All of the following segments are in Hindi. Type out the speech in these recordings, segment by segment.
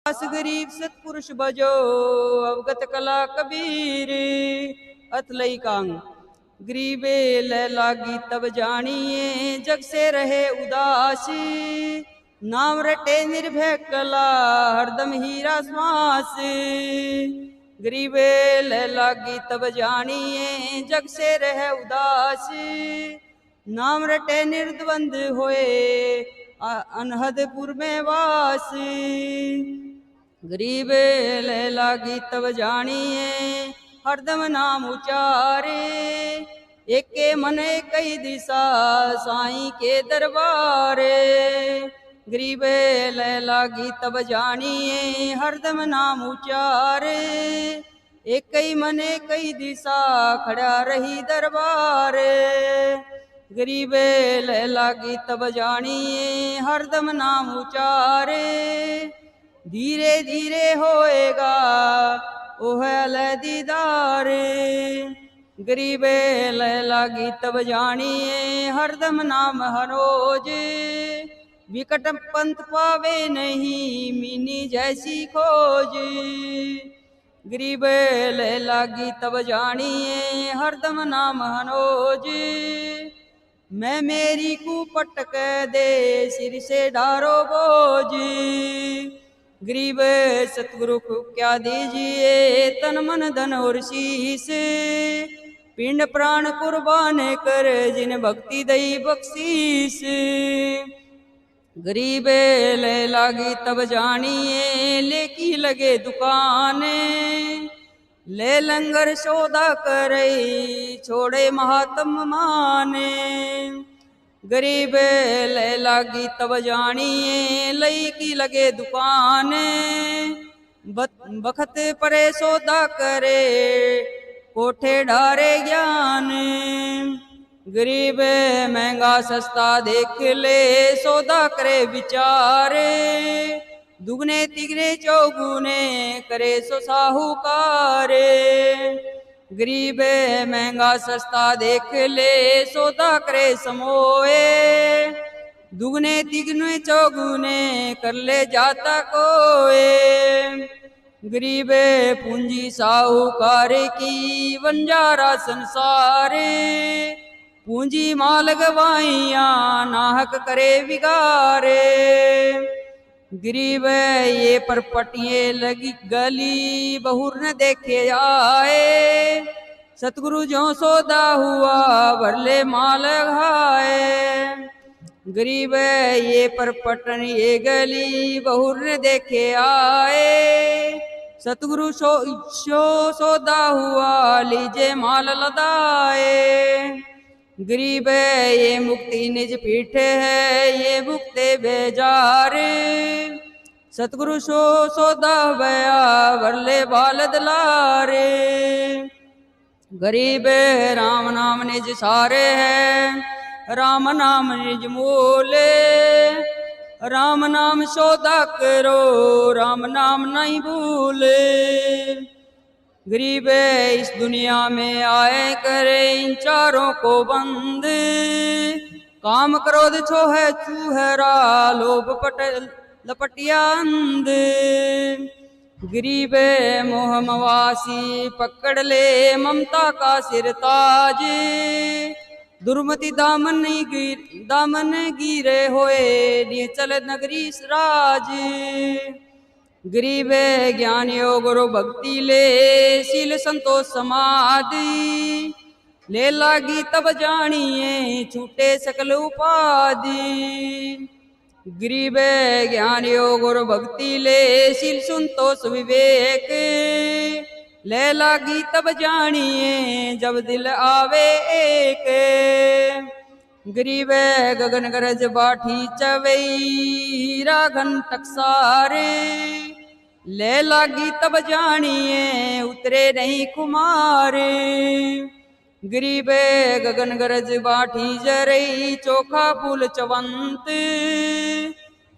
दास गरीब सतपुरुष बजो अवगत कला कबीर अतलई कांग गरीबे ले लागी तब जानिए जग से रहे उदासी नाम रटे निर्भय कला हरदम हीरा श्वास गरीबे ले लागी तब जानिए जग से रहे उदासी नाम रटे निर्द्वंद होए अनहदपुर में वासी गरीब ले लागी तब जानिए हरदम नाम उचारे एके मन कई दिशा साईं के दरबारे गरीब ले लागी तब जानिए हरदम नाम उचारे एक मन कई दिशा खड़ा रही दरबारे गरीब ले लागी तब जानिए हरदम नाम उचारे धीरे धीरे होएगा ओह ले दीदारे गरीब ले लागी तब जानिए हरदम नाम हरोज विकट पंथ पावे नहीं मीनी जैसी खोज गरीब ले लागी तब जानिए हरदम नाम हनोज मैं मेरी को पटक दे सिर से डारो बोझ गरीब सतगुरु को क्या दीजिए तन मन धन और शीस पिंड प्राण कुर्बान कर जिन भक्ति दई बख्शीस गरीब ले लागी तब जानिए लेकी लगे दुकाने ले लंगर सौदा करे छोड़े महात्म माने गरीब ले लागी तब जानिए लई की लगे दुकाने बखत परे सौदा करे कोठे ढारे ज्ञान गरीब महंगा सस्ता देख ले सौदा करे विचारे दुगने तिगने चौगुने करे सो साहूकारे गरीब महंगा सस्ता देख ले सौदा करे समोए दुगने तिगने चौगुने कर ले जाता कोए गरीब पूंजी साहूकार की बंजारा संसारे पूंजी माल गवाइया नाहक करे बिगारे गरीब ये परपटिए लगी गली बहुर न देखे आए सतगुरु जो सौदा हुआ भरले माल घाए गरीब ये परपटन ये गली बहुर न देखे आए सतगुरु सौदा हुआ लीजे माल लदाए गरीब ये मुक्ति निज पीठ है ये मुक्ते बेजारे सतगुरु सौदा बया भरले बाल दलारे गरीब राम नाम निज सारे है राम नाम निज मोले राम नाम सौदा करो राम नाम नहीं भूले गरीब इस दुनिया में आए करे इन चारों को बंद काम क्रोध छोह चूहरा लोभ लपटिया अंध गरीब मोह मवासी पकड़ ले ममता का सिर ताज दुर्मति दामन गिरे होए चल नगरी राज गरीब ज्ञान योग गुरु भक्ति ले शील संतोष समाधि ले लागी तब जानिए छूटे सकल उपाधि गरीब ज्ञान योग गुरु भक्ति ले शील संतोष विवेक ले लागी तब जानिए जब दिल आवे एक गरीब गगन गरज बाठी चवई हीरा घन टकसारे ले लागी तब जानिए उतरे नहीं कुमारे गरीब गगन गरज बाठी जरई चोखा फूल चवंत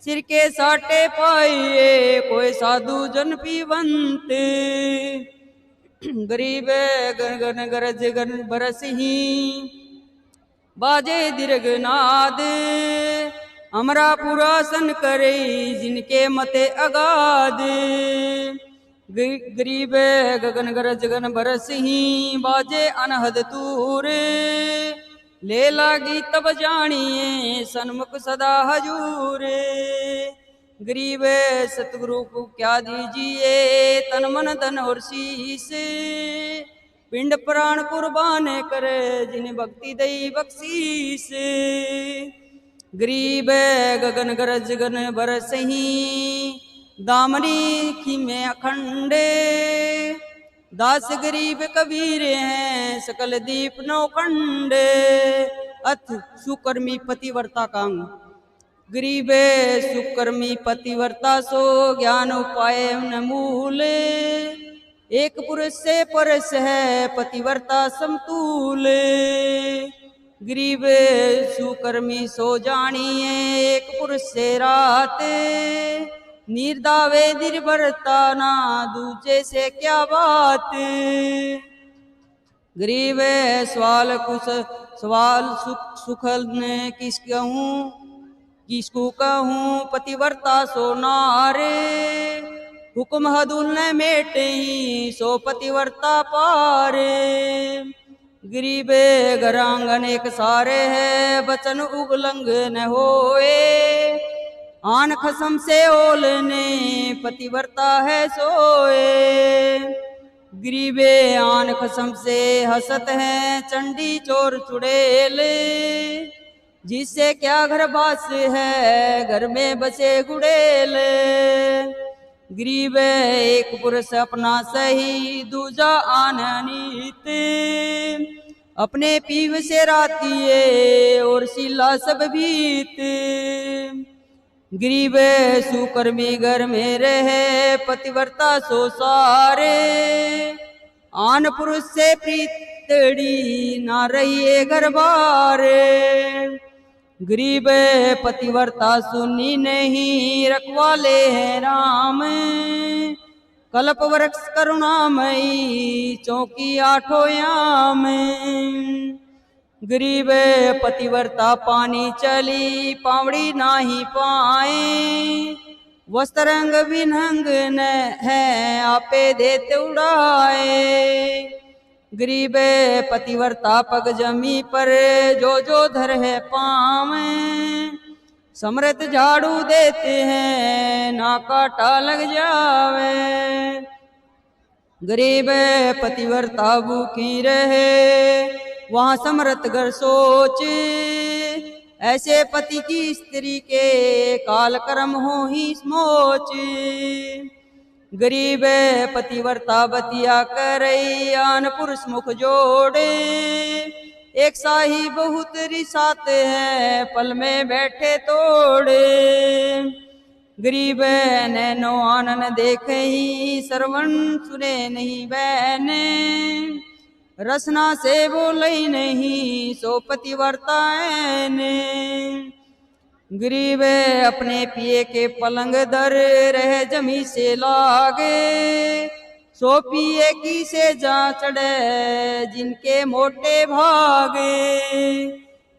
सिर के साटे पाइए कोई साधु जन पीवंत गरीब गगन गरज गन बरस ही बाजे दीर्घनाद हमरा पुरासन करे जिनके मते अगाध। गरीब गगन गरज गन बरस ही बाजे अनहद तूर। ले लागी तब जानिए सन्मुख सदा हजूर। गरीब सतगुरु को क्या दीजिए तन मन धन और शीस। पिंड प्राण कुर्बान करे जिन भक्ति दई बख्शीस। गरीब गगन गरज गन बरस ही दामनी की में अखंडे। दास गरीब कबीर हैं सकल दीप नौखंडे। अथ सुकर्मी पतिव्रता कांग। गरीब सुकर्मी पतिव्रता सो ज्ञान उपाय न मूल। एक पुरुष से परस है पतिव्रता समतूल। गरीब सुकर्मी सो जानिए एक पुरुष से रात। निर्दावे निर्भरता ना दूजे से क्या बात। गरीब सवाल कुछ सवाल सुख ने किसको कहूँ पतिव्रता सो नारे। हुक्म हदुल न मेटे सो पतिव्रता पारे। गरीब घरांगन एक सारे है बचन उगलंग न होए। आन खसम से ओलने पतिव्रता है सोए। गरीबे आन खसम से हसत है चंडी चोर चुड़ैल। जिससे क्या घर बास है घर में बसे गुड़ैल। गरीब एक पुरुष अपना सही दूजा आन नीत। अपने पीव से रातिए और सिला सब बीत। गरीब सुकर्मी घर में रहे पतिव्रता सो सारे। आन पुरुष से प्रीतड़ी ना रहिए घर बारे। गरीब पतिव्रता सुनी नहीं रखवाले हैं राम। कल्प वृक्ष करुणामयी चौकी आठों याम। गरीब पतिव्रता पानी चली पावड़ी नाही पाए। वस्त्रंग विनंग न है आपे देते उड़ाए। गरीब पतिव्रता पग जमी पर जो धर है पाँव। समृत झाड़ू देते हैं ना काटा लग जावे। गरीब पतिव्रता भूखी रहे वहाँ समृत घर सोच। ऐसे पति की स्त्री के काल कर्म हो ही मोच। गरीब पतिव्रता बतिया करई आन पुरुष मुख जोड़े। एक साही बहुत रिसाते हैं पल में बैठे तोड़े। गरीब नैनो आनन देखे ही श्रवण सुने नहीं बहने। रसना से बोले नहीं सो पतिव्रता ने। गरीब अपने पिए के पलंग दर रह जमी से लागे। सो पिए की से जा चढ़े जिनके मोटे भागे।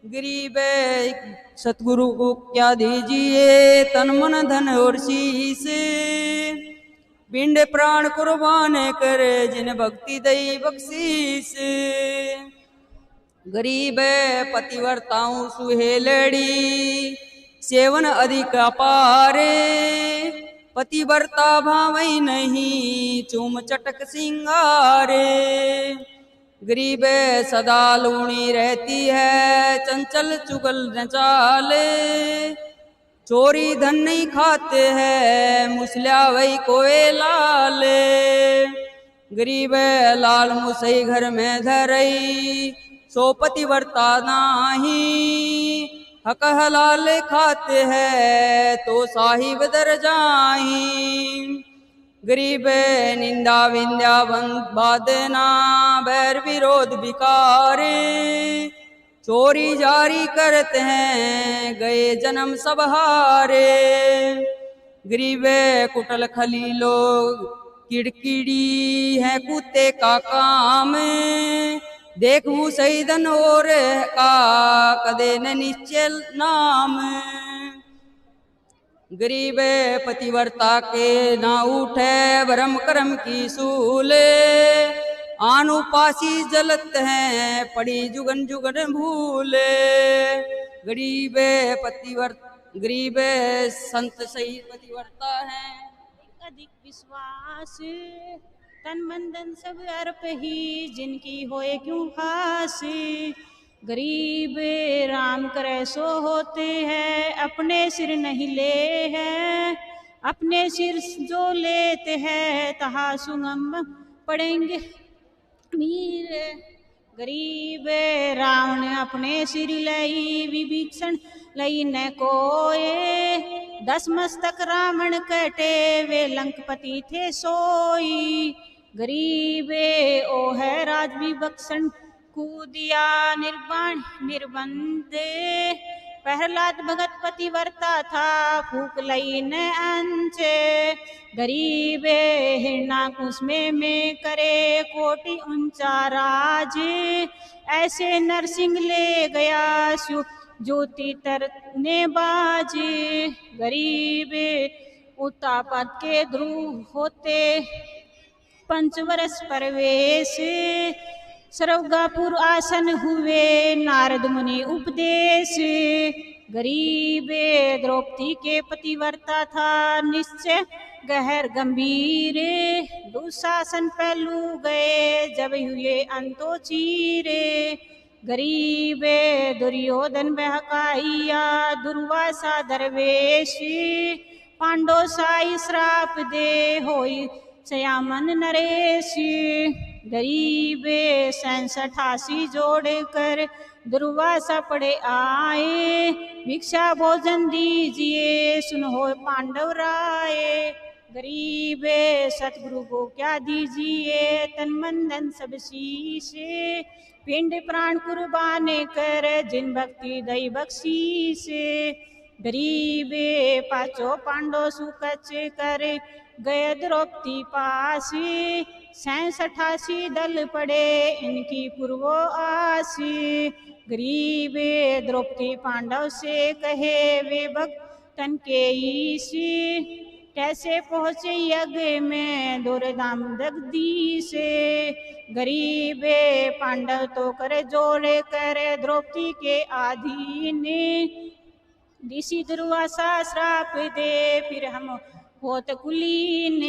गरीब सतगुरु को क्या दीजिए तन मन धन और शीस। पिंड प्राण कुर्बान करे जिन भक्ति दई बख्शीस। गरीब पतिव्रताओं सुहेलड़ी सेवन अधिक अपारे। पतिव्रता भावई नहीं चूम चटक सिंगारे। गरीब सदा लूणी रहती है चंचल चुगल न चाले। चोरी धन नहीं खाते हैं मुसलिया वही कोए लाले। गरीब लाल मुसई घर में धरई सो पतिव्रता नाही। हक हलाल खाते हैं तो साहिब दर जाही। गरीब निंदा विंध्या बादना बैर विरोध बिकारे। चोरी जारी करते हैं गए जन्म सब हारे। गरीब कुटल खली लोग किड़किड़ी है कुत्ते का काम। देखू सईदन और का कदे न निश्चल नाम। गरीब पतिव्रता के ना उठे भरम करम की सूले, आनुपासी जलत हैं पड़ी जुगन जुगन भूले। गरीब गरीब संत सही पतिव्रता है, अधिक विश्वास तन मन धन सब अर्प ही, जिनकी होए क्यों खास। गरीब राम करे सो होते हैं, अपने सिर नहीं ले हैं, अपने सिर जो लेते हैं तहा सुगम पड़ेंगे मीर। गरीब रावण अपने सिर लई, विभीषण लई न कोए, 10 मस्तक रावण कटे, वे लंकपति थे सोई। गरीब ओ है राज विभक्षण, कूदिया निर्बाण निर्बंध, प्रहलाद भगत पतिव्रता था, फूक लई न अंश। गरीब हिरणाकुश में करे कोटि ऊंचा राज, ऐसे नरसिंह ले गया शिव ज्योति तरने बाज। गरीब उत्तापद के ध्रुव होते, 5 वर्ष परवेश, सर्वगापुर आसन हुए, नारद मुनि उपदेश। गरीब द्रौपदी के पतिव्रता था, निश्चय गहर गंभीर, दुशासन पहलू गए, जब हुए अंतो चीरे। गरीब दुर्योधन बहकाइया, दुर्वासा दरवेश, पांडो साई श्राप दे, होई सयामन नरेश। गरीब 87 जोड़ कर, दुर्वासा पड़े आए, भिक्षा भोजन दीजिए, सुनो पांडव राय। गरीब सतगुरु को क्या दीजिए, तन मन धन सब शीश, पिंड प्राण कुर्बान कर, जिन भक्ति दई बख्शीश। गरीब 5 पांडव सुकच कर, गए द्रौपदी पास, 87 दल पड़े, इनकी पूर्वो आसी। गरीब द्रौपदी पांडव से कहे, वे भक्तन के ईशी, कैसे पहुँचे यज्ञ में दुर्दाम दग्धी से। गरीब पांडव तो करे जोड़े करे, द्रौपदी के आधीन, ऋषि दुर्वासा श्राप दे, फिर हम होत कुलीन।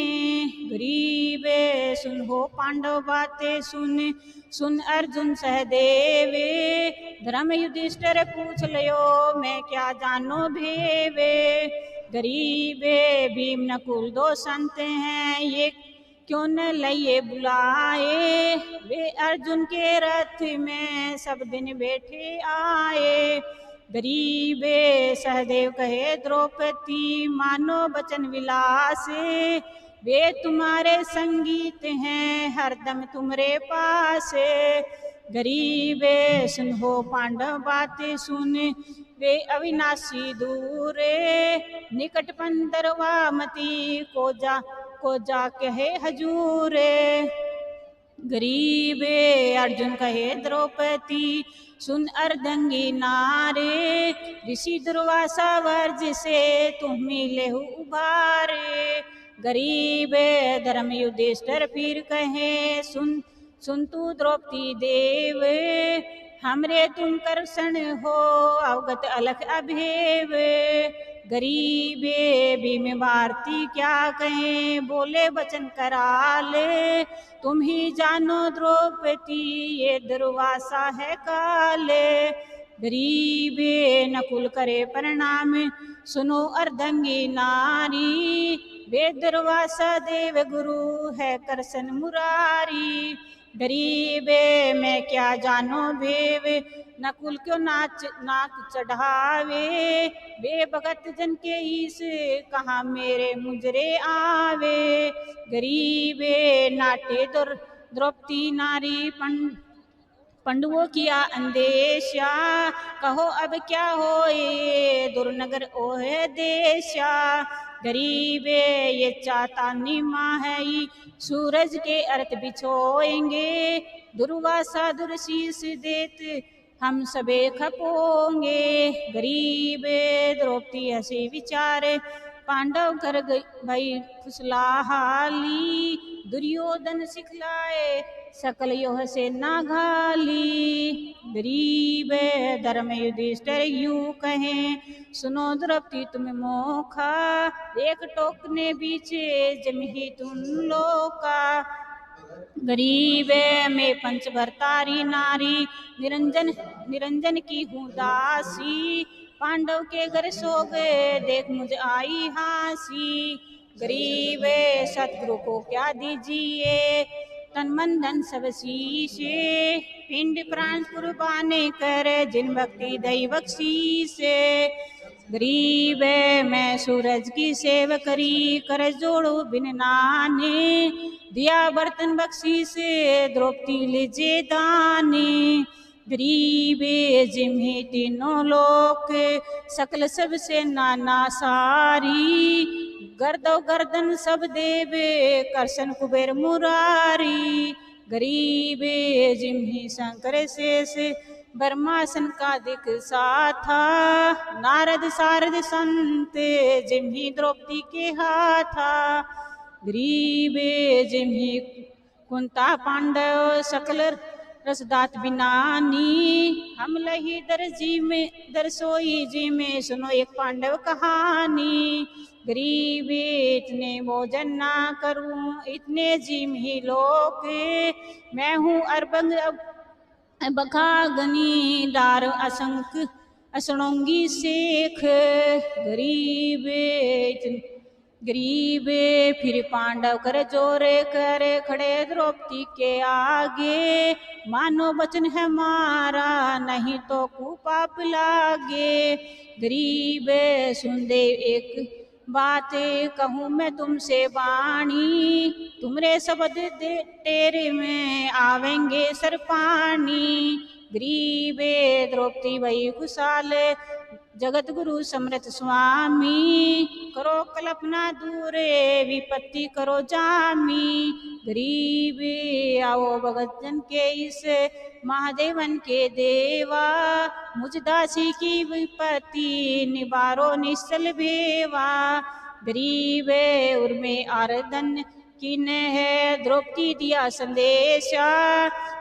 गरीब सुन हो पांडव बातें सुन, सुन अर्जुन सहदेव, धर्म युधिष्ठिर पूछ लियो, मैं क्या जानो भेवे। गरीब भीम नकुल 2 संत हैं, ये क्यों न लइए बुलाए, वे अर्जुन के रथ में सब दिन बैठे आए। गरीब सहदेव कहे द्रौपदी, मानो बचन विलास, वे तुम्हारे संगीत हैं, हरदम तुम्हारे पास। गरीब सुन हो पांडव बातें सुन, वे अविनाशी दूर, निकट पंदरवा मती, को जा कहे हजूर। गरीब अर्जुन कहे द्रौपदी, सुन अर्धंगी नारे, ऋषि दुर्वासा वर्ज से तुम मिले हो उबारे। गरीब धर्म युधिष्ठिर फिर कहे, सुन सुन तू द्रौपदी देव, हमरे तुम कर्षण हो, अवगत अलख अभेव। गरीब भीम भारती क्या कहें, बोले वचन कराले, तुम ही जानो द्रौपदी, ये दुर्वासा है काले। गरीब नकुल करे प्रणाम, सुनो अर्धंगी नारी, वे दुर्वासा देव गुरु है करसन मुरारी। गरीब मैं क्या जानो भेव, नकुल क्यों नाक चढ़ावे, वे भगत जन के ईस कहाँ मेरे मुजरे आवे। गरीब नाटे द्रौपदी नारी पंडुओं किया अंदेशा, कहो अब क्या होए, दुर्नगर ओहे देशा। गरीब ये चाहता निमा है, सूरज के अर्थ बिछोएंगे, दुर्वासा दुर्शीष देत हम सबे खपोंगे। गरीब द्रौपदी हंसी विचारे, पांडव कर गई भई फुसलाहाली, दुर्योधन सिखलाए सकल योह से ना घाली। गरीब धर्म युधिष्ठिर यूं कहें, सुनो द्रौपदी तुम मोखा, एक टोकने बीचे जम ही तुम लोका। गरीब में पंच भरतारी नारी, निरंजन निरंजन की हूँ दासी, पांडव के घर सो गए देख मुझ आई हासी। गरीब सतगुरु को क्या दीजिए, तन मन धन सब शीशे, पिंड प्राण कुर्बाने कर जिन भक्ति दई बख्शीशे। गरीब मैं सूरज की सेव करी, कर जोड़ो बिन नाने, दिया बर्तन बख्शी से द्रौपदी लीजे दाने। गरीब जिम्ही तीनों लोक, सकल सब से नाना सारी, गर्दो गर्दन सब देवे करसन कुबेर मुरारी। गरीब जिम्ही शंकर शेष, ब्रह्मासन का दिख साथा, नारद सारद संत जिम्ही द्रौपदी के हाथा। गरीब जिम्ही कुंता पांडव सकल रसदात बिनानी, हम लही दर्जी में दरसोई जी में सुनो एक पांडव कहानी। गरीब इतने भोजन ना करूं इतने जिम्ही लोक, मैं हूँ अरबंग बखागनी डार असंख असणोंगी शेख। गरीब फिर पांडव कर जोरे करे खड़े द्रौपदी के आगे, मानो वचन है मारा नहीं तो कुपाप लागे। गरीब सुन दे एक बात कहूँ मैं तुमसे वाणी, तुमरे शब्द तेरे में आवेंगे सर पानी। गरीब द्रौपदी वही खुशाल, जगत गुरु समृत स्वामी, करो कल्पना दूरे विपत्ति करो जामी। गरीब आओ भगत जन के इस महादेवन के देवा, मुझ दासी की विपत्ति निवारो निश्चल भेवा। गरीब उर्मे आरदन किन है द्रौपदी दिया संदेशा,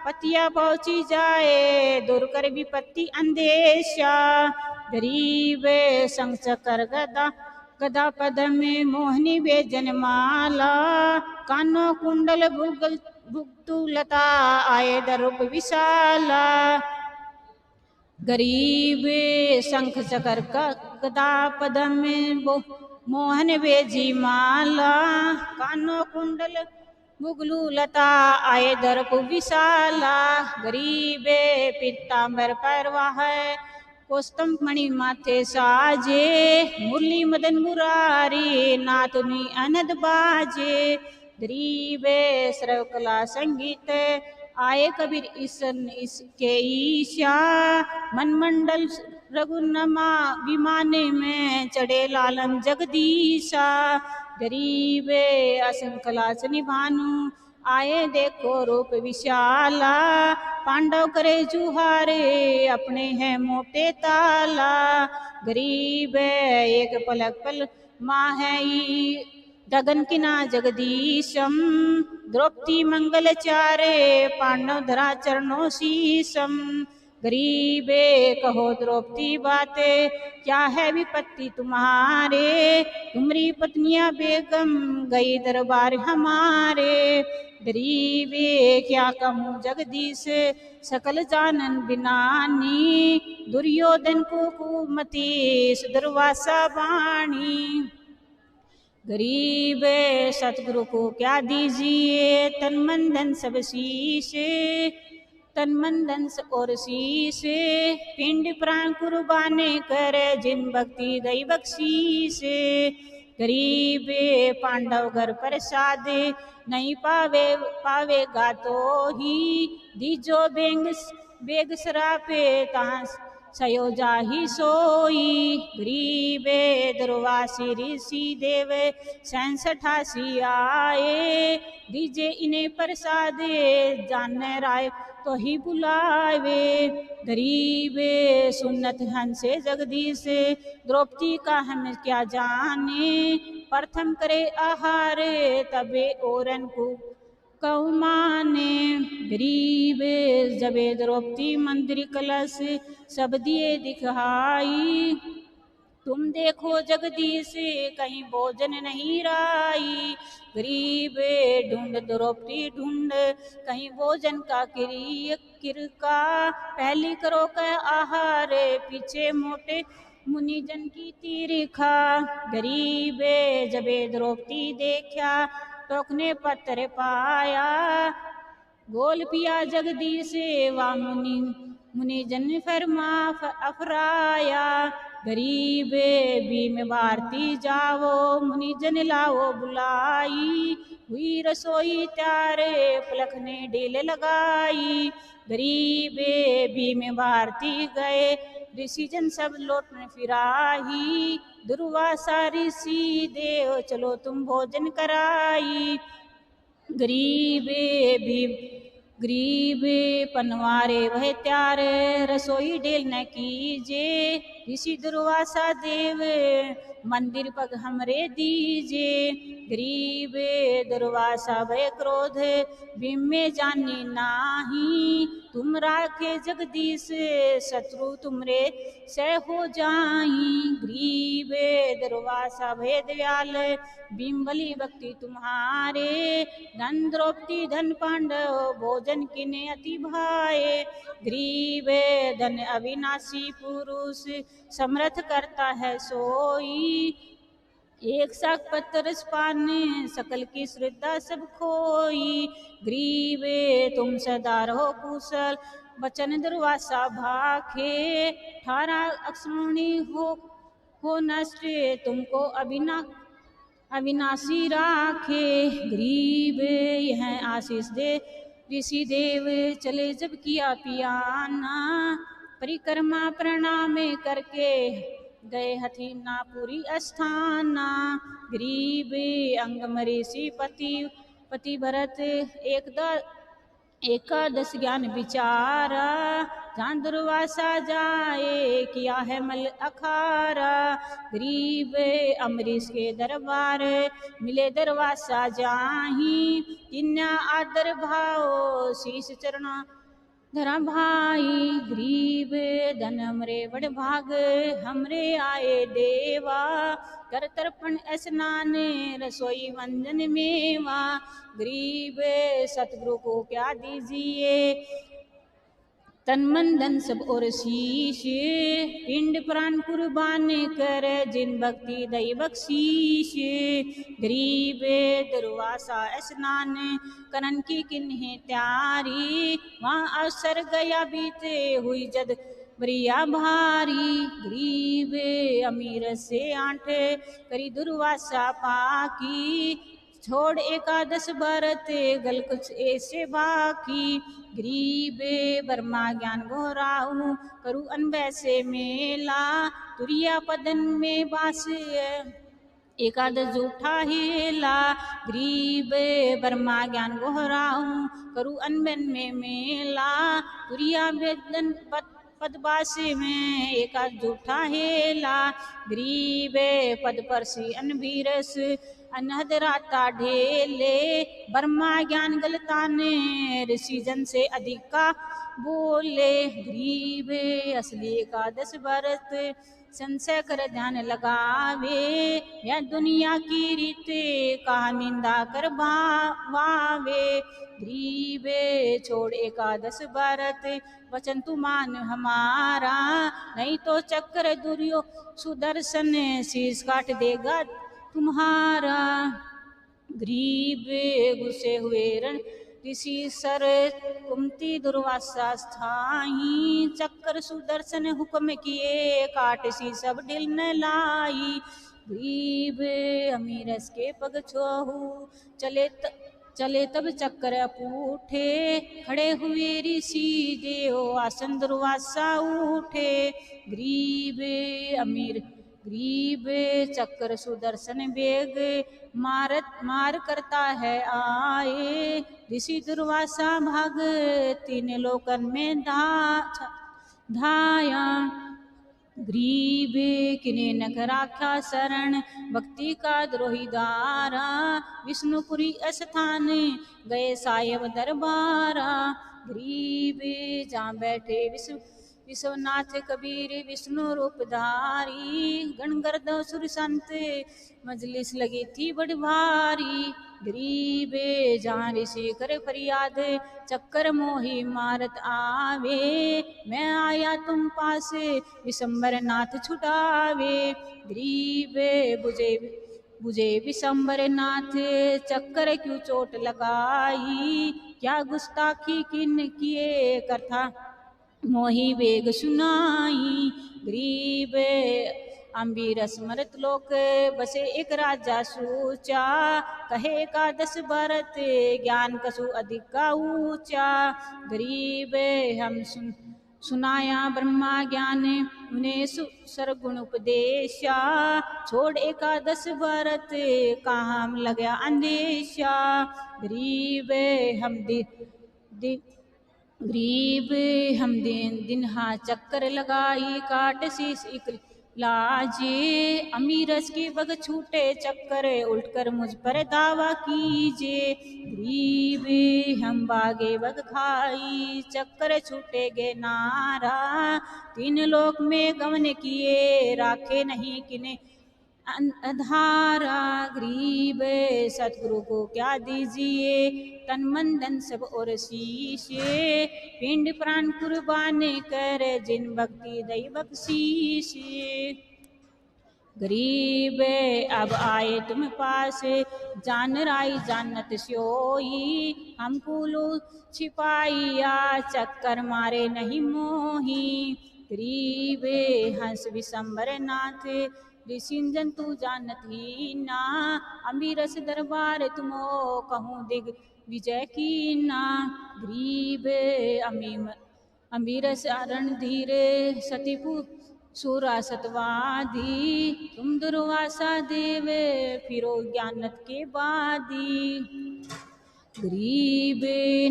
पतिया पहुंची जाए दूर कर विपत्ति अंदेशा। गरीब संग चकर गदा गदा पद में मोहनी वे जनमाला, कानो कुंडल भुगतु लता आए दरूप विशाला। गरीब शंख चकर गदा पद में मोहन बेजी माला, कानो कुंडल बुगलू लता आए दर्प विशाला। गरीब पीतांबर परवाह कोस्तम मणि माथे साजे, मुरली मदन मुरारी नातुनी अनद बाजे। गरीब श्रव कला संगीत आए कबीर ईसन इसके ईशा, मनमंडल रघुनमा विमाने में चढ़े लालन जगदीशा। गरीब असंकलास निभानु आए देखो रूप विशाला, पांडव करे जुहारे अपने हैं मोटे ताला। गरीब एक पलक पल माँ है गगन किना जगदीशम, द्रौपदी मंगल चारे पांडव धरा चरणों शीशम। गरीबे कहो द्रौपदी बातें क्या है विपत्ति तुम्हारे, तुम्हारी पत्नियां बेगम गई दरबार हमारे। गरीबे क्या कहूँ जगदीश सकल जानन बिनानी, दुर्योधन को कुमति सुदर्वासा बाणी। गरीब सतगुरु को क्या दीजिए तन मन धन सब शीशे, तन मन धन और शीशे, पिंड प्राण कुर्बाने करे जिन भक्ति दई बख्शीशे। गरीब पांडव घर प्रसाद नहीं पावेगा तो ही, दीजो बेग सरापे सयो जाहि सोई। गरीबे दुर्वासी ऋषि देव 67 आए। दीजे इन्हें प्रसादे जाने राय तो ही बुलावे। गरीबे सुन्नत हंसे जगदीश द्रौपदी का हम क्या जाने। प्रथम करे आहार तबे औरन को कहु माने। गरीब जबे द्रौपदी मंदिर कलश सब दिए दिखाई। तुम देखो जगदीश कहीं भोजन नहीं राई। गरीब ढूंढ द्रौपदी ढूंढ कहीं भोजन का किरका। पहली करो कह आहार पीछे मोटे मुनिजन की तीरिखा। गरीब जबे द्रौपदी देखा टोकने पत्र पाया। गोल पिया जगदीश वा मुनिजन फरमा अफराया। गरीब भीम भारती जावो मुनिजन लाओ बुलाई। हुई रसोई त्यार पलख ने ढील लगाई। गरीब भीम भारती गए ऋषिजन सब लौटने फिराही। दुर्वासा ऋषि देव चलो तुम भोजन कराई। गरीब पनवारे वह त्यार रसोई ढेल न कीजे। ऋषि दुर्वासा देव मंदिर पग हमरे दीजे। गरीब दुर्वासा भय क्रोध भीम में जानी नाही। तुम राखे जगदीश शत्रु तुमरे सह हो जाई। गरीब दुर्वासा भय दयाल भीम बलि भक्ति तुम्हारे। धन द्रौपदी धन पांडव भोजन किने अति भाए। गरीब धन अविनाशी पुरुष समर्थ करता है सोई। एक साग पत्र पाने सकल की श्रद्धा सब खोई। गरीब तुम सदा रहो कुशल बचन दुर्वासा भाखे। 18 अक्षमणी हो नष्ट तुमको अविनाशी राखे। गरीब यह आशीष दे ऋषि देव चले जब किया पियाना। परिक्रमा प्रणाम करके गए हथी नापुरी अस्थाना। गरीब अंगम ऋषि पति भरत एकादश ज्ञान विचारा। जहाँ दुर्वासा जाए किया है मल अखारा। गरीब अमरीश के दरबार मिले दुर्वासा जाही। किन्या आदर भाव शीश चरणा धरा भाई। गरीब धन हमरे बड़ भाग हमरे आए देवा। कर तर्पण स्नान रसोई वंजन मेवा। गरीब सतगुरु को क्या दीजिए तन मन धन सब और शीश। पिंड प्राण कुर्बान कर जिन भक्ति दई बख्शीश। गरीब दुर्वासा स्नान करन की किन्हें त्यारी। वहाँ अवसर गया बीते हुई जद बरिया भारी। गरीब अमीर से आंठ करी दुर्वासा पाकी। छोड़ एकादश व्रत गल कुछ ऐसे बाकी। गरीब बर्मा ज्ञान घोराऊ करू अनबे से मेला। तुरिया पदन में बास एकादश जूठा हेला। गरीब बर्मा ज्ञान घोराऊ करू अनबन में मेला। तुरिया वेदन पदवासी में एकादश जूठा हेला। गरीब पद परसी अनबीरस अनहद राता ढेले। बर्मा ज्ञान गलताने ऋषि जन से अधिक का बोले। गरीब असली एकादश व्रत संशय कर ध्यान लगावे। यह दुनिया की रीत का निंदा कर भावे। गरीब छोड़ एकादश व्रत वचन तू मान हमारा। नहीं तो चक्र दुर्यो सुदर्शन शीश काट देगा तुम्हारा। गरीब गुस्से हुए ऋषि सर कुमती दुर्वासा स्थाई। चक्र सुदर्शन हुक्म किए काट सी सब ढिल न लाई। गरीब अमीरस के पग छोहू चले तब चक्कर पूठे, खड़े हुए ऋषि देव आसन दुर्वासा उठे। ग्रीब अमीर ग्रीब चक्र सुदर्शन वेग, मार करता है आए। ऋषि दुर्वासा भाग, तीन लोकन में धाया। ग्रीब किने नख राख्या शरण, भक्ति का द्रोही दारा। विष्णुपुरी स्थान गए सायब दरबारा। ग्रीब जहाँ बैठे विश्वनाथ कबीर विष्णु रूपधारी। गणगर्द सुर संत मजलिस लगी थी बड़ी भारी। गरीब जहाँ ऋषि कर फरियाद, चक्कर मोही मारत आवे। मैं आया तुम पास विशंबर नाथ छुटावे। गरीब बुझे विशंबर नाथ, चक्कर क्यों चोट लगाई। क्या गुस्ताखी किन किए कथा मोही वेग सुनाई। गरीब अम्बीर स्मृत लोक, बसे एक राजा सूचा। कहे का 10 भरत, ज्ञान कसु अधिक का ऊंचा। गरीब हम सुनाया ब्रह्मा ज्ञान, उन्हें सरगुण उपदेशा। छोड़ 11 भरत, कहाँ लगा अंदेशा। गरीब हम गरीब हम दिन हाँ चक्कर लगाई, काट शीश इक लाजे। अमीरस की बग छूटे चक्कर, उल्टकर मुझ पर दावा कीजे। गरीब हम बागे बग खाई, चक्कर छूटे गे नारा। 3 लोक में गमन किए, राखे नहीं किने अधारा। गरीब सतगुरु को क्या दीजिए, तन मन धन सब और शीशे। पिंड प्राण कुर्बान कर, जिन भक्ति दई बख्शीश। गरीब अब आए तुम पास, जान राई जानत सोई। हम कुलू छिपाइया, चक्कर मारे नहीं मोही। गरीब हंस विशंबर नाथ, ऋषि जंतु जानत ही ना। अमीरस दरबार तुमो कहूँ दिग विजय की ना। गरीब अमीरस रणधीर, सतीपु सूरा सतवादी। तुम दुर्वासा देव, फिरो ज्ञानत के बादी। गरीब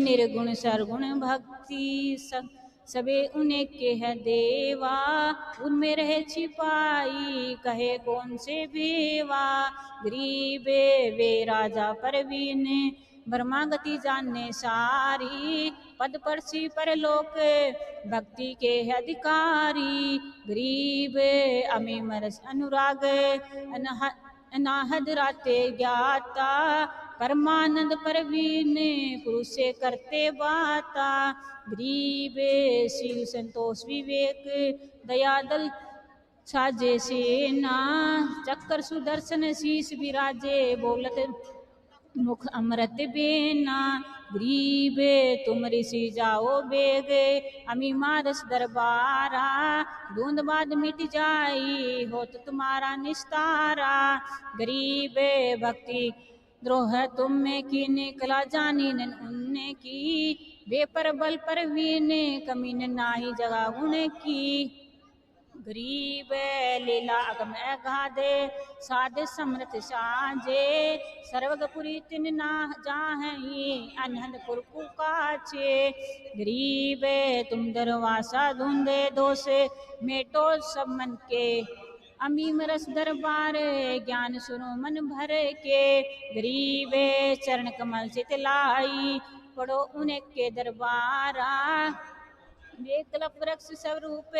निर्गुण सरगुण भक्ति, सबे उन्हें के है देवा। उनमें रहे छिपाई, कहे कौन से भेवा। गरीब वे राजा परवीन, ब्रह्मा गति जानने सारी। पद परसी पर लोक, भक्ति के है अधिकारी। गरीब अमीमरस अनुराग, अनाहद राते ज्ञाता। परमानंद परवीन, पुरुष से करते बाता। गरीब शील संतोष विवेक, दयादल साजे सेना। चक्कर सुदर्शन शीश विराजे, बोलत मुख अमृत बेना। गरीब तुम ऋषि जाओ बेग, अमी मारस दरबारा। बूंद बाद मिट जाई, होत तुम्हारा निस्तारा। गरीब भक्ति द्रोह तुम में की, निकला जानी न उनने की। बेपर बल पर वीने, कमीन नाही जगा गुण की। गरीब लीला अगम अगाधे, साधे समृत साजे। सर्वगपुरी तिन ना जाहि, अनहदपुर कुकाचे। गरीब तुम दरवासा धुंधे दोष, मेटो सब मन के। अमीम रस दरबार, ज्ञान सुनो मन भर के। गरीब चरण कमल चितलाई, पढ़ो उन्हें के दरबारा। एकलप वृक्ष स्वरूप,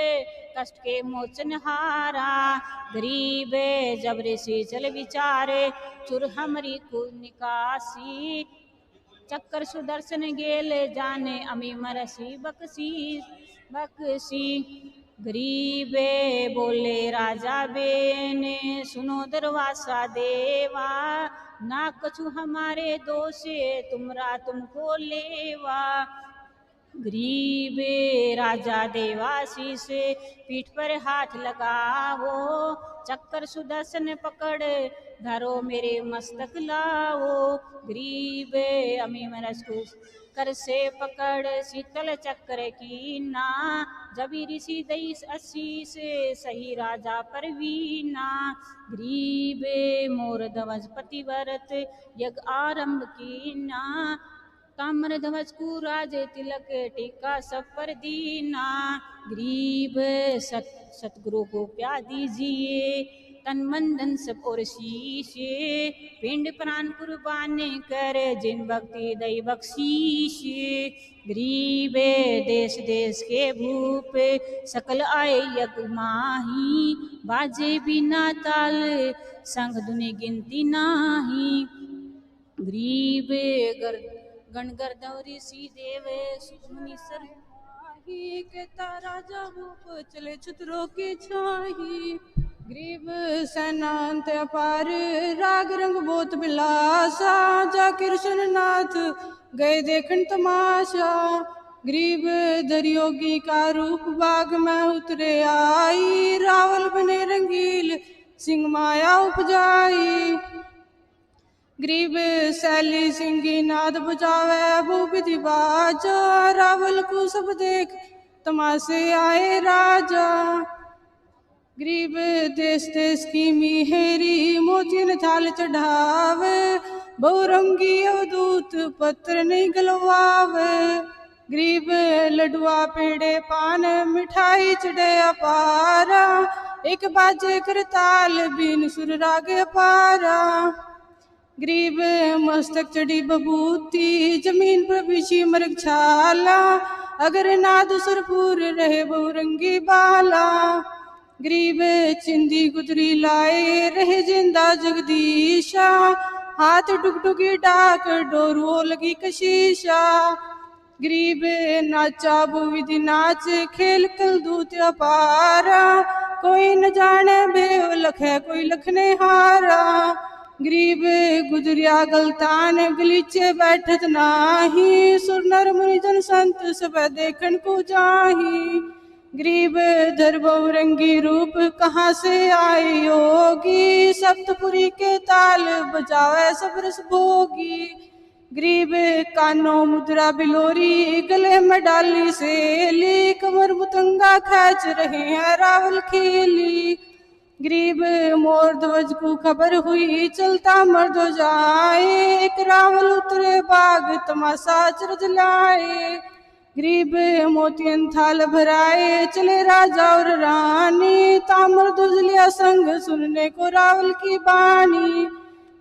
कष्ट के मोचन हारा। गरीब जब ऋषि चल विचारे, चुर हमरी को निकासी। चक्कर सुदर्शन गेल जाने, अमी मरसी बकसी। गरीब बोले राजा बेने, सुनो दरवासा देवा। ना कछु हमारे दोषे, तुमरा तुमको लेवा। गरीब राजा देवाशीष, पीठ पर हाथ लगावो। चक्कर सुदर्शन पकड़ धरो मेरे मस्तक लाओ। ग्रीब अमीमरस को कर से पकड़ शीतल चक्र की ना। जबी ऋषि दई अस्सी से सही राजा परवीना। ग्रीब मोर ध्वज पतिव्रत यज्ञ आरंभ की ना। ताम्र ध्वज को राज तिलक टीका सब पर दीना। ग्रीब सतगुरु को प्या दीजिए तन मन धन सब और शीशे। पिंड प्राण कुर्बान कर जिन भक्ति दई बख्शीश। गरीबे देश देश के भूप सकल आए यज्ञ माही। बाजे बिना ताल संग दुनि गिनती नाही। गरीब गण गर्दौरी सी देवे सुखमनी सर के राजा भूप चले छुतरों की छाही। ग्रीब सैनांत अपार राग रंग बोत बिलासा। जा कृष्ण नाथ गए देखन तमाशा। ग्रीब दरियोगी का रूप बाग में उतरे आई। रावल बने रंगील सिंह माया उपजाई। ग्रीब शैली सिंगी नाद बुझावे भूपति बाजा। रावल को सब देख तमाशे आए राजा। ग्रीब देश देश की मिहेरी मोतियन थाल चढ़ावे। बहुरंगी अवधूत पत्र नहीं गलवावे। ग्रीब लडुआ पेड़े पान मिठाई चढ़े अपारा। एक बाजे करताल बीन सुर राग अपारा। ग्रीब मस्तक चढ़ी बबूती जमीन पर बिछी मृग छाला। अगर नाद सुरपुर रहे बहुरंगी बाला। ग्रीब चिंदी गुदरी लाए रहे जिंदा जगदीशा। हाथ टुकटुकी डाक डोरुओ लगी कशीशा। ग्रीब नाचा बुविधि नाच खेल कल दूत अपारा। कोई न जाने भेव लख है कोई लखने हारा। ग्रीब गुजरिया गलतान गलीचे बैठत नाही। सुर नर मुनि जन संत सब देखन को जाही। ग्रीब धर बहुरंगी रूप कहाँ से आए योगी। सप्तपुरी के ताल बजावे सब रस भोगी। ग्रीब कानो मुद्रा बिलोरी गले में डाली सेली। कमर मुतंगा खींच रहे हैं रावल खेली। ग्रीब मोर ध्वज को खबर हुई चलता मर्द जाए। एक रावल उतरे बाग तमाशा चरज लाए। ग्रीब मोतियन थाल भराए चले राजा और रानी। ताम्र ध्वज लिया संग सुनने को रावल की बानी।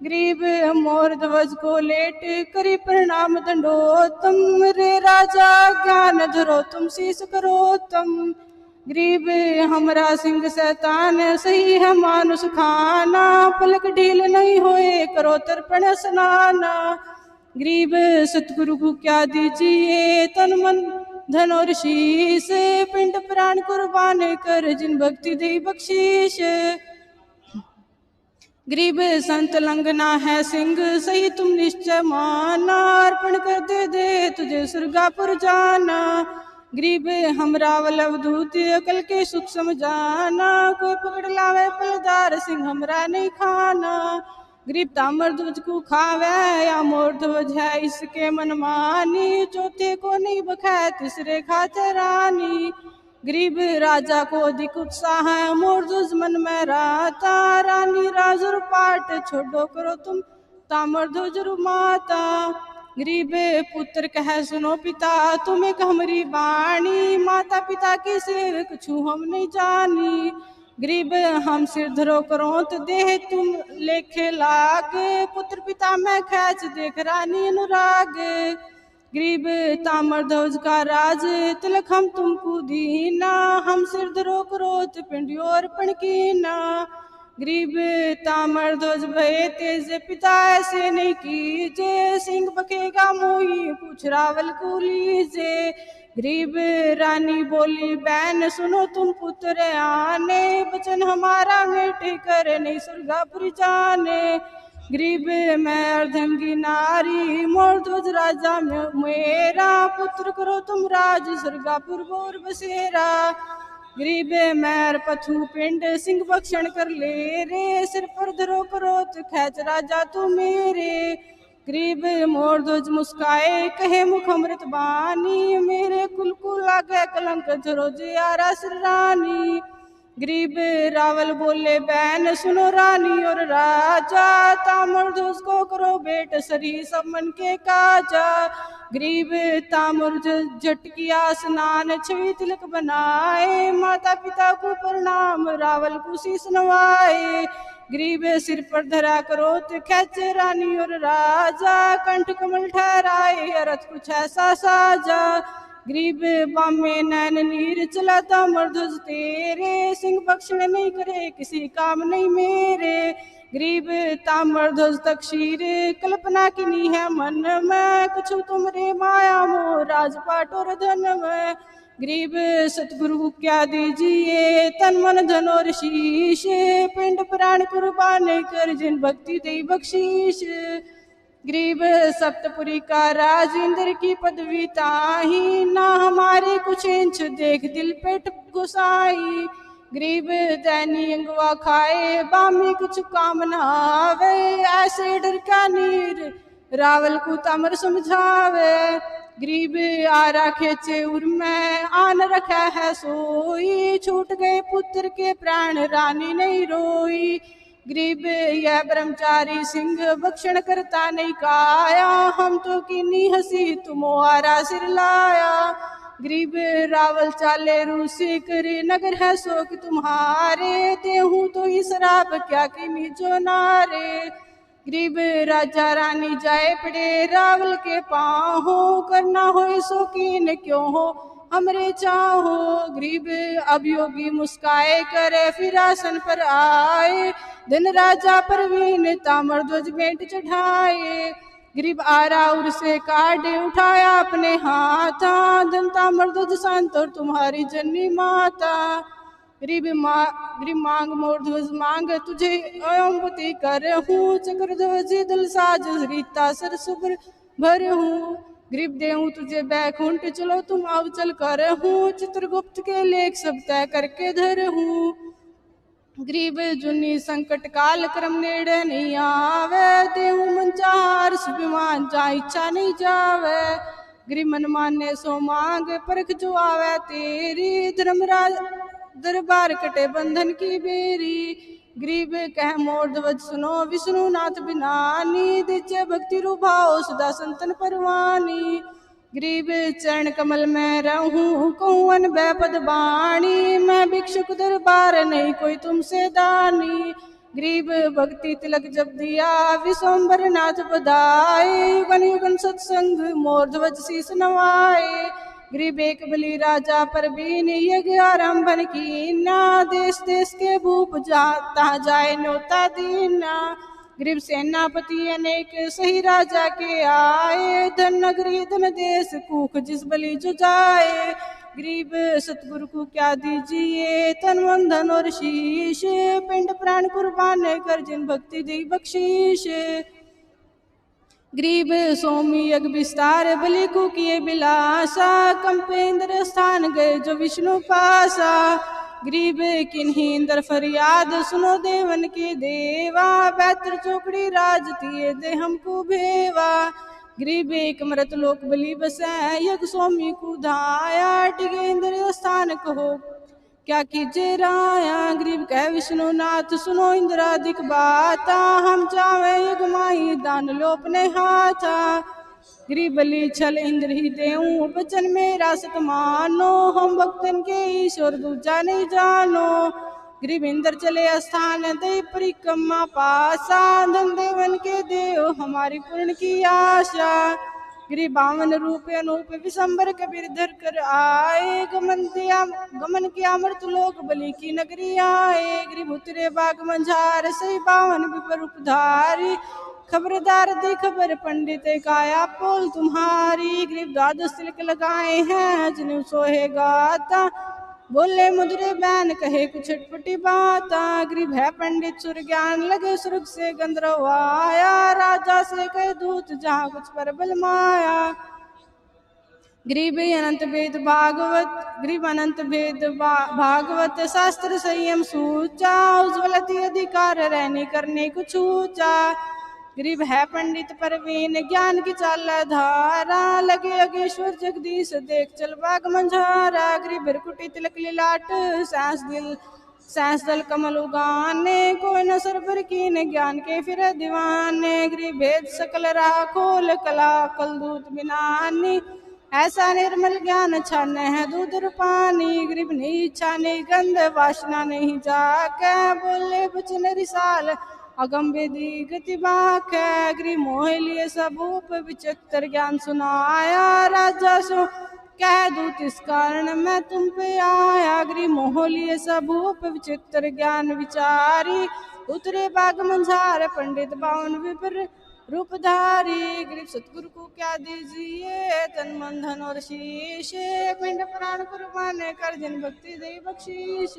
ग्रीब मोर ध्वज को लेट करी प्रणाम दंडोतम। रे राजा ज्ञान धरो तुम शीस करो तुम। ग्रीब हमरा सिंह शैतान सही है मानुष खाना। पलक ढील नहीं होए करो तर्पण स्नाना। ग्रीब सतगुरु को क्या दीजिए तन मन धन और शीश। पिंड प्राण कुर्बान कर जिन भक्ति दी बख्शीश। ग्रीब संत लंगना है सिंह सही तुम निश्चय माना। अर्पण कर दे तुझे सुरगापुर जाना। ग्रीब हम रावल अवधूत अकल के सुख समझाना। कोई पकड़ लावे फलदार सिंह हमरा नहीं खाना। ग्रीब ताम्र ध्वज को खावे या मोर ध्वज है इसके मन मानी। चौथे को नहीं बखाए तीसरे खाते रानी। ग्रीब राजा को अधिक उत्साह है मोर ध्वज मन में राता। रानी राजुर पाट छोड़ो करो तुम ताम्र ध्वज माता। ग्रीब पुत्र कह सुनो पिता तुम्हें हमरी बाणी। माता पिता की सेवक छू हम नहीं जानी। ग्रीब हम सिर धरो करो तो देह तुम लेखे लागे। पुत्र पिता में खैच देख रानी अनुराग। ग्रीब ताम्र ध्वज का राज तिलक हम तुमको दीना। हम सिर धरो करो तो पिंडियो अर्पण कीना। ग्रीब ताम्र ध्वज भये तेज पिता ऐसे नहीं कीजे। सिंह बकेगा मोही पूछ रावल को लीजे। ग्रीब रानी बोली बहन सुनो तुम पुत्र आने। बचन हमारा मेटे करे नहीं सुरगापुर जाने। ग्रीब मैं अर्धंगी नारी मोर ध्वज राजा मेरा। पुत्र करो तुम राज सुरगापुर बोर बसेरा। गरीब मैर पथु पिंड सिंह भक्षण कर ले रे, सिर पर धरो करोत खेच राजा तू मेरे। गरीब मोर ध्वज मुस्काए कहे मुख अमृत बानी, मेरे कुल को लागे कलंक धरो जे आरा सिर रानी। गरीब रावल बोले बहन सुनो रानी और राजा, तामर ध्वज को करो बेट सरी सब मन के काजा। गरीब तामर झटकिया स्नान छवि तिलक बनाए, माता पिता को प्रणाम रावल को शीस नवाए। गरीब सिर पर धरा करो तो खेचे रानी और राजा, कंठ कमल ठहराए रथ कुछ ऐसा साजा। गरीब बामे नैन नीर चलाता मर्ध्वज तेरे, सिंह भक्षण नहीं करे किसी काम नहीं मेरे। गरीब ताम्र ध्वज तक्षीर कल्पना किनी है मन में, कुछ तुमरे माया मोह राजपाट और धन में। गरीब सतगुरु क्या दीजिए तन मन धन और शीश, पिंड प्राण कुर्बान कर जिन भक्ति दे बख्शीश। गरीब सप्तपुरी का राज इंद्र की पदवी ताही, ना हमारे कुछ इंच देख दिल पेट गुसाई। गरीब दैनी अंगवा खाए बामी कुछ काम न आवे, ऐसे डर का नीर रावल को तमर समझावे। गरीब आरा खेचे उर में आन रखा है सोई, छूट गए पुत्र के प्राण रानी नहीं रोई। गरीब यह ब्रह्मचारी सिंह भक्षण करता नहीं काया, हम तो किन्नी हंसी तुमो आरा सिर लाया। गरीब रावल चाले रूसी करे नगर है शोक तुम्हारे, देहूं तो इस राब क्या किन्नी जो नारे। गरीब राजा रानी जाए पड़े रावल के पाहो, करना हो शौकीन क्यों हो हमरे चाहो। गरीब अभियोगी मुस्काए करे फिर आसन पर आए, धन राजा परवीन ताम्र ध्वज भेंट चढ़ाए। गरीब आरा उर से काटे उठाया अपने हाथा, धन ताम्र ध्वज शांत और तुम्हारी जननी माता। गरीब मांग मोर ध्वज मांग तुझे अयंपति कर हूँ, चक्र ध्वज दल साज रीता सर सुबर भर हूँ। गरीब देहूं तुझे बैकुंठ चलो तुम अवचल कर हूँ, चित्रगुप्त के लेख सब तय करके धर हूँ। गरीब जुनी संकट काल क्रम नेड़े नहीं आवे, देहूं मन चार सुभिमान जा इच्छा नहीं जावे। गरीब मन माने सो मांग परख जो आवे तेरी, धर्मराज दरबार कटे बंधन की बेरी। गरीब कह मोर ध्वज सुनो विष्णु नाथ बिनानी, दिचे भक्ति रूभाओ सदा संतन परवानी। गरीब चरण कमल में रहूं कहूँ अन पद बाणी, मैं भिक्षुक दरबार नहीं कोई तुमसे दानी। गरीब भक्ति तिलक जब दिया विश्वम्बर नाथ बधाए, युगन युगन सत्संग मोर ध्वज शीस नवाए। गरीब एक बलि राजा परवीन यज्ञ आरंभन कीना, देश देश के भूप जाता जाए न्योता दीना। गरीब सेनापति अनेक सही राजा के आए, धन नगरी धन देश कूख जिस बलि जो जाए। गरीब सतगुरु को क्या दीजिए तन मन धन और शीश, पिंड प्राण कुर्बान कर जिन भक्ति दी बख्शीश। गरीब सोमी यज्ञ विस्तार बलि को किए बिलासा, कंपेंद्र स्थान गए जो विष्णु पासा। गरीब किन्हीं इंद्र फरियाद सुनो देवन के देवा, बैतर चौकड़ी राज तिये दे हमको भेवा। गरीब एक मृत लोक बलि बसै यज्ञ स्वामी को धाया, टिके इंद्र स्थान कहो क्या कीजे राया। गरीब कह विष्णु नाथ सुनो इंद्रादिक बाता, हम चावे युग माही दान लो अपने हाथा। गरीब बलि छल इंद्र ही देऊं बचन मेरा सत मानो, हम भक्तन के ईश्वर दूजा नहीं जानो। गरीब इंद्र चले स्थान दे परिक्रमा पासा, धन देवन के देव हमारी पूर्ण की आशा। गरीब बावन रूप अनूप विशंबर कबीर धर कर आए, गमन किया अमृत लोक बलि की नगरी आए। गरीब उतरे बाग मंझार सही बावन विपर उपधारी, खबरदार दी खबर पंडित काया पोल तुम्हारी। गरीब द्वादश तिलक लगाए हैं जिन्हें सोहे गाता, बोले मुद्रे बैन कहे कुछ छटपटी बाता। गरीब है पंडित सुर ज्ञान लगे सुर्ग से गंधर्व आया, राजा से कहे दूत जहाँ कुछ पर बल माया। गरीब अनंत भेद भागवत शास्त्र संयम सूचा उज्ज्वलति अधिकार रहने करने कुछ ऊंचा। गरीब है पंडित परवीन ज्ञान की चाल धारा लगे अगेश्वर जगदीश देख चल बाग मंझारा। गरीब भरकुटी तिलक लिलाट सांस दल कमल उगाने कोई न सर पर कीन ज्ञान के फिर दीवाने। गरीब भेद सकल राह खोल कला कल दूत बिनानी ऐसा निर्मल ज्ञान छान है दूध और पानी। गरीब नहीं इच्छा नहीं गंध वासना नहीं जाके बोले बचन रिसाल अगम वेदी गति बाक है। गरीब मोह लिए सबूप विचित्र ज्ञान सुनाया राजा सो कह दूत इस कारण मैं तुम पे आया। गरीब मोह लिए सबूप विचित्र ज्ञान विचारी उतरे बाग मंझार पंडित बावन विपर रूपधारी। गरीब सतगुरु को क्या दीजिए तन मन धन और शीश पिंड प्राण कुर्बान कर जन भक्ति दे बख्शीश।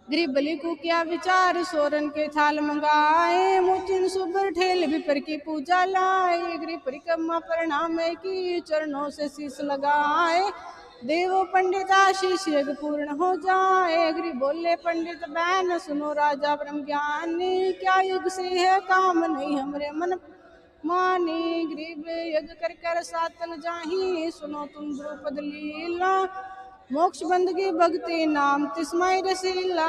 गरीब बलि को क्या विचार सोरन के थाल मंगाए मुचिन सुबर ठेल विपर की पूजा लाए। गरीब परिक्रमा प्रणाम की चरणों से शीश लगाए देवो पंडित आशीष यज्ञ पूर्ण हो जाए। गरीब बोले पंडित बहन सुनो राजा ब्रह्म ज्ञानी क्या युग से है काम नहीं हमरे मन मानी। गरीब यज्ञ कर कर सातल जाही सुनो तुम द्रुपद लीला मोक्ष बंदगी भक्ति नाम तिस्मय रसीला।